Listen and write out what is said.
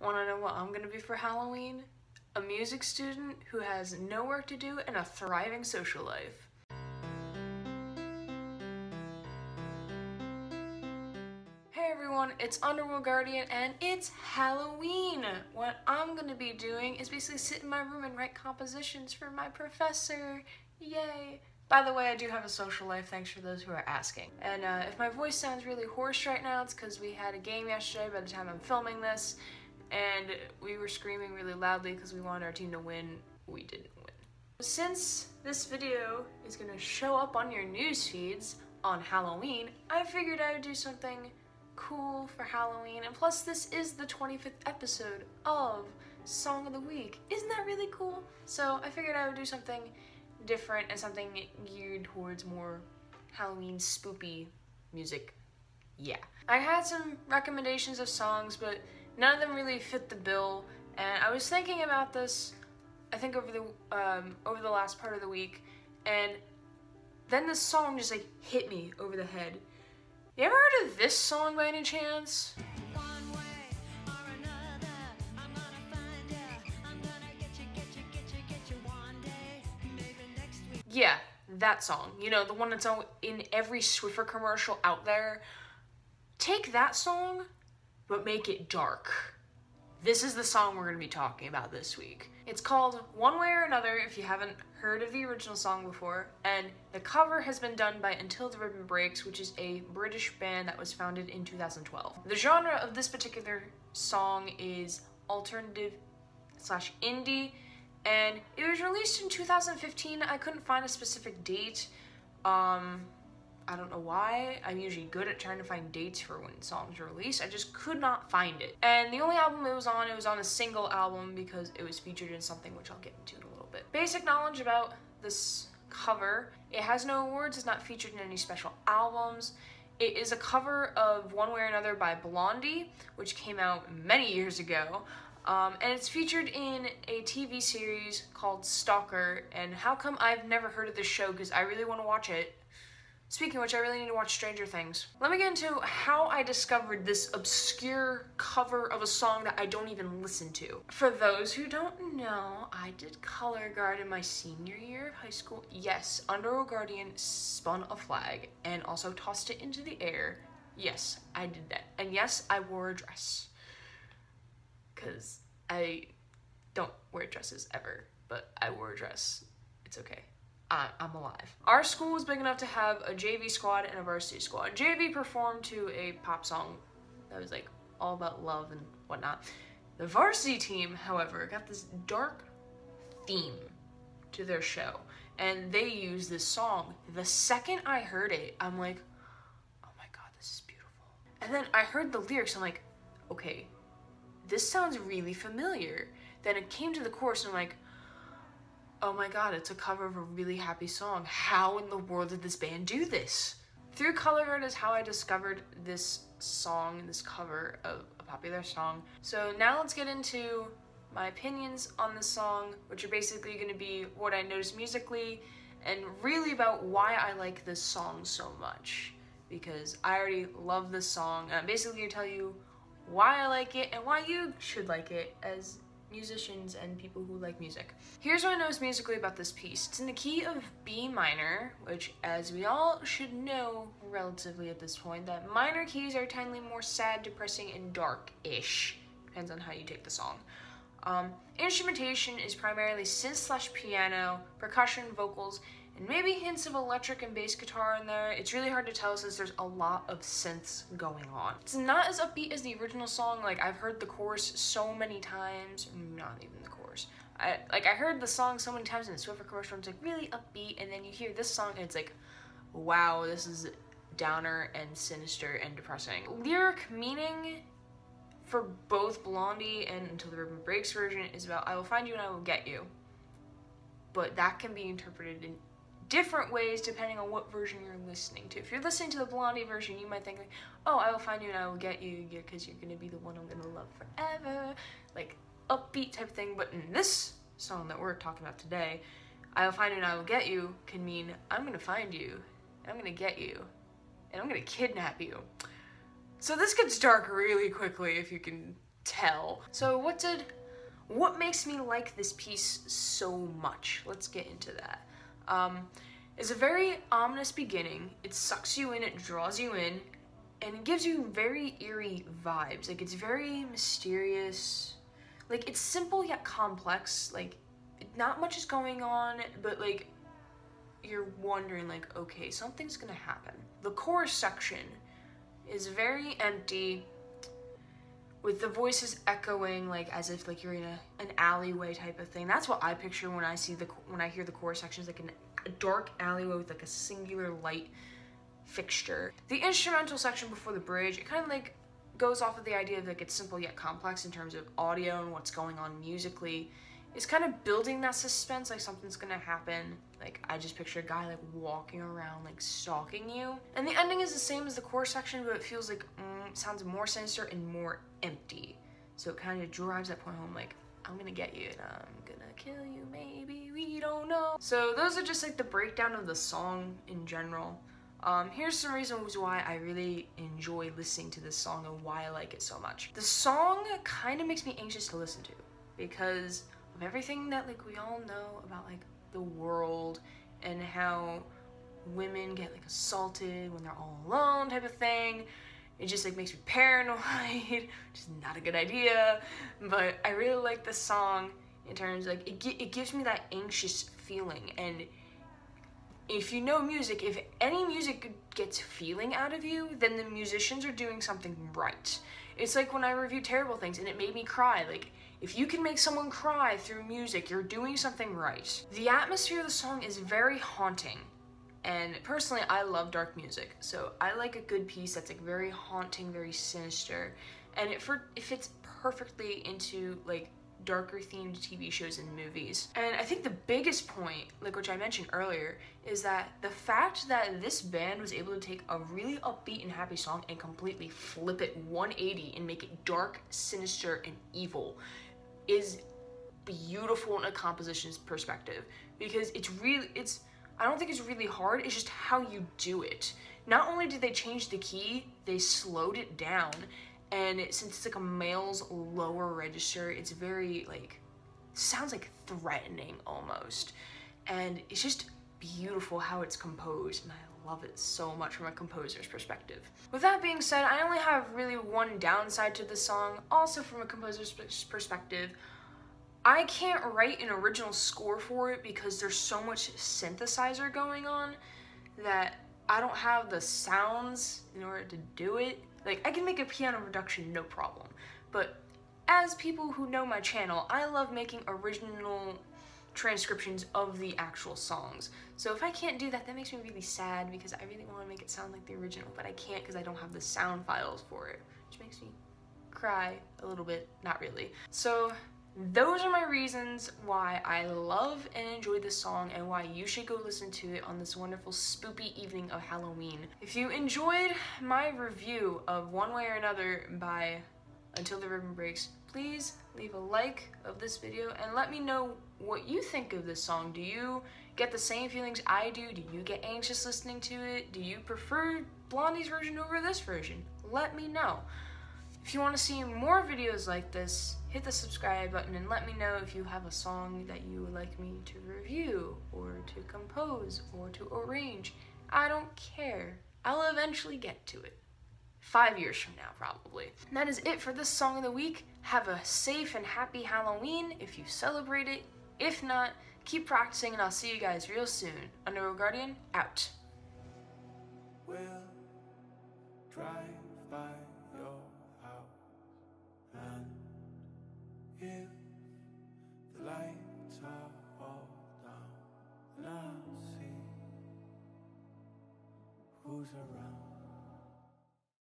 Want to know what I'm going to be for Halloween? A music student who has no work to do and a thriving social life. Hey everyone, it's Underworld Guardian and it's Halloween! What I'm going to be doing is basically sit in my room and write compositions for my professor. Yay! By the way, I do have a social life, thanks for those who are asking. And if my voice sounds really hoarse right now, it's because we had a game yesterday by the time I'm filming this, and we were screaming really loudly because we wanted our team to win. We didn't win. Since this video is going to show up on your news feeds on Halloween, I figured I would do something cool for Halloween, and plus this is the 25th episode of Song of the Week. Isn't that really cool? So I figured I would do something different and something geared towards more Halloween spoopy music. Yeah. I had some recommendations of songs, but none of them really fit the bill, and I was thinking about this, I think over the last part of the week, and then this song just like hit me over the head. You ever heard of this song by any chance? Yeah, that song. You know, the one that's in every Swiffer commercial out there. Take that song, but make it dark. This is the song we're going to be talking about this week. It's called One Way or Another, if you haven't heard of the original song before, and the cover has been done by Until the Ribbon Breaks, which is a British band that was founded in 2012. The genre of this particular song is alternative/indie, and it was released in 2015. I couldn't find a specific date. I don't know why. I'm usually good at trying to find dates for when songs are released. I just could not find it. And the only album it was on a single album because it was featured in something which I'll get into in a little bit. Basic knowledge about this cover: it has no awards, it's not featured in any special albums. It is a cover of One Way or Another by Blondie, which came out many years ago. And it's featured in a TV series called Stalker, and how come I've never heard of this show, because I really want to watch it. Speaking of which, I really need to watch Stranger Things. Let me get into how I discovered this obscure cover of a song that I don't even listen to. For those who don't know, I did color guard in my senior year of high school. Yes, Underworld Guardian spun a flag and also tossed it into the air. Yes, I did that. And yes, I wore a dress. Because I don't wear dresses ever, but I wore a dress. It's okay. I'm alive. Our school was big enough to have a JV squad and a varsity squad. JV performed to a pop song that was like all about love and whatnot. The varsity team, however, got this dark theme to their show, and they used this song. The second I heard it, I'm like, oh my god, this is beautiful. And then I heard the lyrics, I'm like, okay, this sounds really familiar. Then it came to the chorus, and I'm like, oh my god, it's a cover of a really happy song. How in the world did this band do this? Through color guard is how I discovered this song, this cover of a popular song. So now let's get into my opinions on this song, which are basically going to be what I noticed musically, and really about why I like this song so much. Because I already love this song, and I'm basically going to tell you why I like it and why you should like it as musicians and people who like music. Here's what I noticed musically about this piece. It's in the key of B minor, which, as we all should know relatively at this point, that minor keys are tending more sad, depressing, and dark-ish. Depends on how you take the song. Instrumentation is primarily synth/piano, percussion, vocals, and maybe hints of electric and bass guitar in there. It's really hard to tell since there's a lot of synths going on. It's not as upbeat as the original song. Like, I've heard the chorus so many times. Not even the chorus. I heard the song so many times in the Swiffer commercial, it's like really upbeat, and then you hear this song and it's like, wow, this is downer and sinister and depressing. Lyric meaning for both Blondie and Until the Ribbon Breaks version is about, I will find you and I will get you. But that can be interpreted in different ways depending on what version you're listening to. If you're listening to the Blondie version, you might think like, oh, I will find you and I will get you because you're gonna be the one I'm gonna love forever, like upbeat type thing. But in this song that we're talking about today, I will find you and I will get you can mean I'm gonna find you, and I'm gonna get you, and I'm gonna kidnap you. So this gets dark really quickly, if you can tell. So what makes me like this piece so much? Let's get into that. It's a very ominous beginning. It sucks you in, it draws you in, and it gives you very eerie vibes. Like, it's very mysterious. Like, it's simple yet complex. Like, not much is going on, but like, you're wondering, like, okay, something's gonna happen. The chorus section is very empty, with the voices echoing, like, as if like you're in an alleyway type of thing. That's what I picture when I hear the chorus sections, like a dark alleyway with like a singular light fixture. The instrumental section before the bridge, it kind of like goes off of the idea of like it's simple yet complex in terms of audio and what's going on musically. It's kind of building that suspense, like something's gonna happen. Like, I just picture a guy like walking around, like stalking you. And the ending is the same as the chorus section, but it feels like, sounds more sinister and more empty. So it kind of drives that point home, like, I'm gonna get you and I'm gonna kill you, maybe, we don't know. So those are just like the breakdown of the song in general. Here's some reasons why I really enjoy listening to this song and why I like it so much. The song kind of makes me anxious to listen to because of everything that like we all know about like the world and how women get like assaulted when they're all alone type of thing. It just like makes me paranoid, which is not a good idea. But I really like this song in terms like it gives me that anxious feeling. And if you know music, if any music gets feeling out of you, then the musicians are doing something right. It's like when I reviewed Terrible Things and it made me cry. Like, if you can make someone cry through music, you're doing something right. The atmosphere of the song is very haunting. And personally, I love dark music. So I like a good piece that's like very haunting, very sinister. And it fits perfectly into like darker themed TV shows and movies. And I think the biggest point, like which I mentioned earlier, is that the fact that this band was able to take a really upbeat and happy song and completely flip it 180 and make it dark, sinister, and evil is beautiful in a composition's perspective. Because I don't think it's really hard, it's just how you do it. Not only did they change the key, they slowed it down. And since it's like a male's lower register, it's very like, sounds like threatening almost. And it's just beautiful how it's composed, and I love it so much from a composer's perspective. With that being said, I only have really one downside to the song, also from a composer's perspective. I can't write an original score for it because there's so much synthesizer going on that I don't have the sounds in order to do it. Like, I can make a piano reduction, no problem. But as people who know my channel, I love making original transcriptions of the actual songs. So if I can't do that, that makes me really sad because I really want to make it sound like the original, but I can't because I don't have the sound files for it, which makes me cry a little bit, not really. So those are my reasons why I love and enjoy this song and why you should go listen to it on this wonderful spoopy evening of Halloween. If you enjoyed my review of One Way or Another by Until the Ribbon Breaks, please leave a like of this video and let me know what you think of this song. Do you get the same feelings I do? Do you get anxious listening to it? Do you prefer Blondie's version over this version? Let me know. If you want to see more videos like this, hit the subscribe button and let me know if you have a song that you would like me to review or to compose or to arrange. I don't care. I'll eventually get to it. 5 years from now, probably. And that is it for this song of the week. Have a safe and happy Halloween if you celebrate it. If not, keep practicing and I'll see you guys real soon. Underworld Guardian, out. We'll drive by your house, and if the lights are all down, and I'll see who's around.